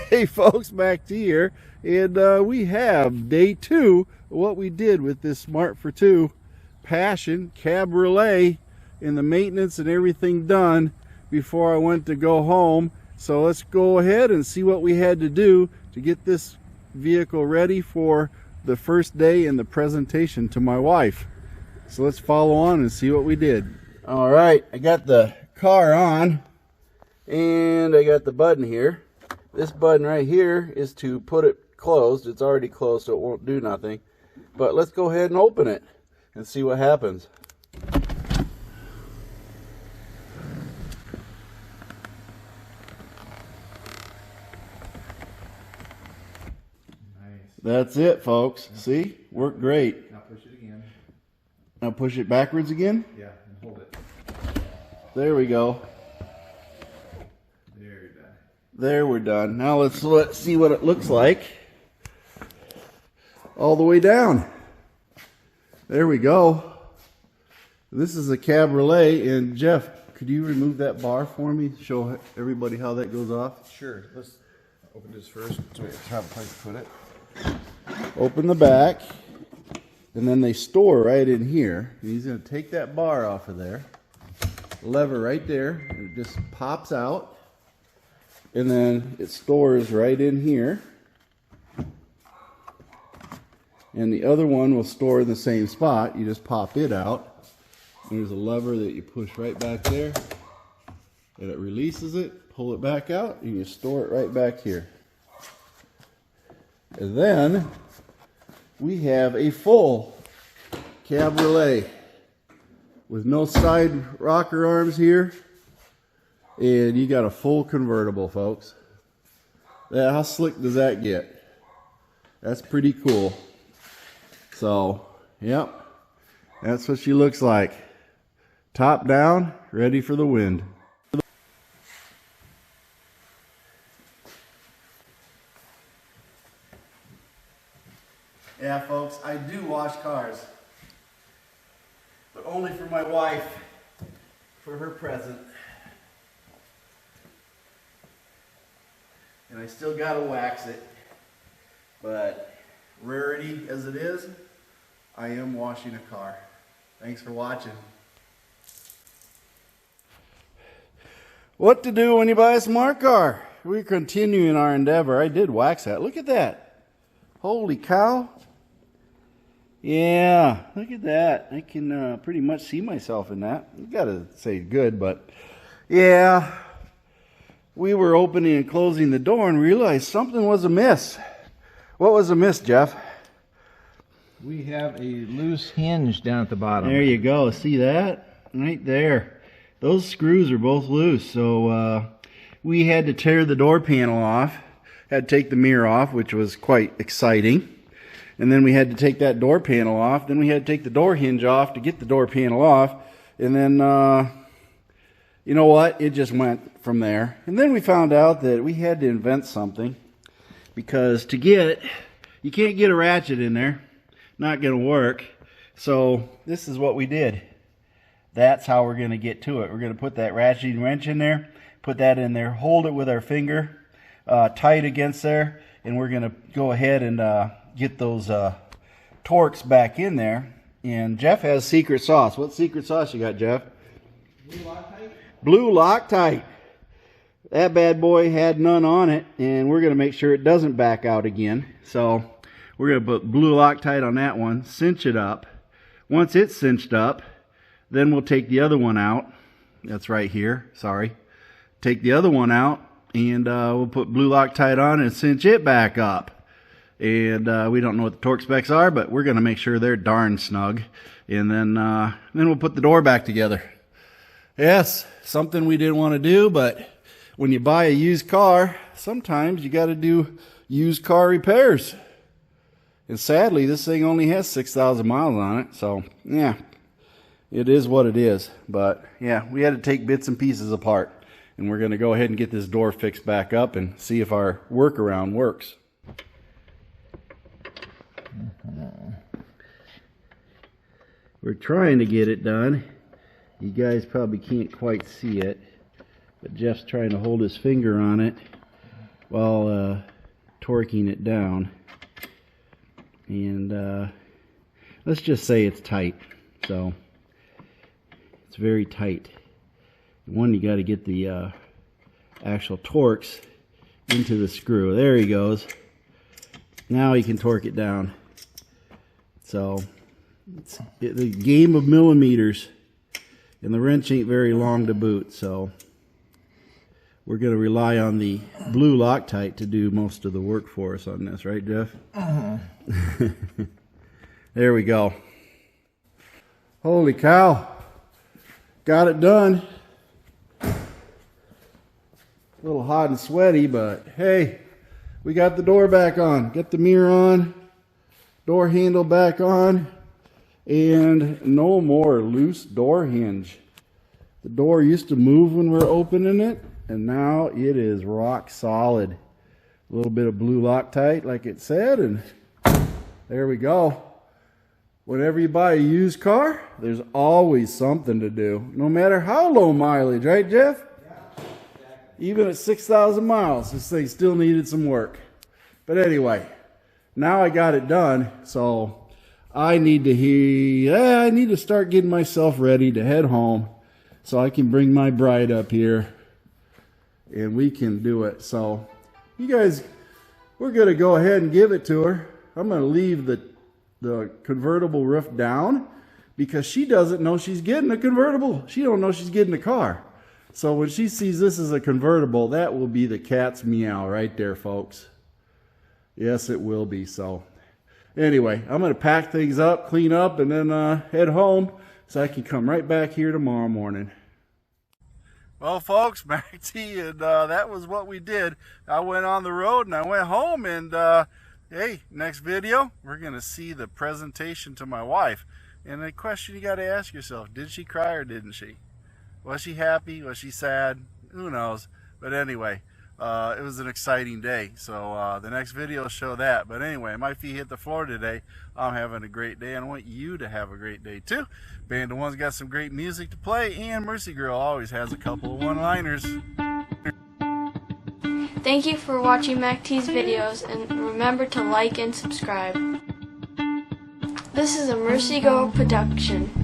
Hey folks, MACT here, and we have day 2 of what we did with this Smart2 Passion Cabriolet, and the maintenance and everything done before I went to go home. So let's go ahead and see what we had to do to get this vehicle ready for the first day and the presentation to my wife. So let's follow on and see what we did. All right, I got the car on and I got the button here. This button right here is to put it closed. It's already closed, so it won't do nothing. But let's go ahead and open it and see what happens. Nice. That's it, folks. See? Worked great. Now push it again. Now push it backwards again. Yeah, and hold it. There we go. There, you're done. There, we're done. Now let's see what it looks like all the way down. There we go. This is a Cabriolet, and Jeff, could you remove that bar for me? Show everybody how that goes off. Sure. Let's open this first so we have a place to put it. Open the back, and then they store right in here. And he's going to take that bar off of there. Lever right there, and it just pops out. And then it stores right in here. And the other one will store in the same spot. You just pop it out. And there's a lever that you push right back there. And it releases it, pull it back out, and you store it right back here. And then we have a full Cabriolet with no side rocker arms here. And you got a full convertible, folks. How slick does that get? That's pretty cool. So, yep, that's what she looks like. Top down, ready for the wind. Yeah, folks, I do wash cars. But only for my wife, for her present. And I still gotta wax it, but rarity as it is, I am washing a car. Thanks for watching. What to do when you buy a smart car? We're continuing our endeavor. I did wax that. Look at that. Holy cow. Yeah, look at that. I can pretty much see myself in that. You gotta say good, but yeah. We were opening and closing the door and realized something was amiss. What was amiss, Jeff? We have a loose hinge down at the bottom. There you go. See that? Right there. Those screws are both loose. So we had to tear the door panel off. Had to take the mirror off, which was quite exciting. And then we had to take that door panel off. Then we had to take the door hinge off to get the door panel off. And then you know what? It just went from there. And then we found out that we had to invent something, because you can't get a ratchet in there. Not going to work. So this is what we did. That's how we're going to get to it. We're going to put that ratcheting wrench in there, put that in there, hold it with our finger tight against there, and we're going to go ahead and get those torques back in there. And Jeff has secret sauce. What secret sauce you got, Jeff? Blue Loctite. Blue Loctite. That bad boy had none on it, and we're going to make sure it doesn't back out again. So we're going to put Blue Loctite on that one, cinch it up. Once it's cinched up, then we'll take the other one out. That's right here, sorry. Take the other one out, and we'll put Blue Loctite on and cinch it back up. And we don't know what the torque specs are, but we're going to make sure they're darn snug. And then we'll put the door back together. Yes, something we didn't want to do, but when you buy a used car, sometimes you got to do used car repairs. And sadly, this thing only has 6,000 miles on it. So, yeah, it is what it is. But, yeah, we had to take bits and pieces apart. And we're going to go ahead and get this door fixed back up and see if our workaround works. We're trying to get it done. You guys probably can't quite see it, but Jeff's trying to hold his finger on it while torquing it down. And let's just say it's tight. So it's very tight. One, you got to get the actual torques into the screw. There he goes. Now you can torque it down. So it's the game of millimeters, and the wrench ain't very long to boot. So we're going to rely on the blue Loctite to do most of the work for us on this, right, Jeff? There we go. Holy cow. Got it done. A little hot and sweaty, but hey, we got the door back on. Get the mirror on. Door handle back on. And no more loose door hinge. The door used to move when we're opening it, and now it is rock solid. A little bit of blue Loctite, like it said, and there we go. Whenever you buy a used car, there's always something to do, no matter how low mileage, right, Jeff? Yeah, exactly. Even at 6,000 miles, this thing still needed some work. But anyway, now I got it done, so I need to start getting myself ready to head home so I can bring my bride up here and we can do it. So you guys, we're going to go ahead and give it to her. I'm going to leave the convertible roof down because she doesn't know she's getting a convertible. She don't know she's getting a car. So when she sees this as a convertible, that will be the cat's meow right there, folks. Yes, it will be. So anyway, I'm going to pack things up, clean up, and then head home so I can come right back here tomorrow morning. Well, folks, MACT, and that was what we did. I went on the road and I went home, and hey, next video, we're going to see the presentation to my wife. And the question you got to ask yourself, did she cry or didn't she? Was she happy? Was she sad? Who knows? But anyway, it was an exciting day. So the next video will show that. But anyway, my feet hit the floor today. I'm having a great day, and I want you to have a great day too. Band of One's got some great music to play, and Mercy Girl always has a couple of one-liners. Thank you for watching MACT's videos, and remember to like and subscribe. This is a Mercy Girl production.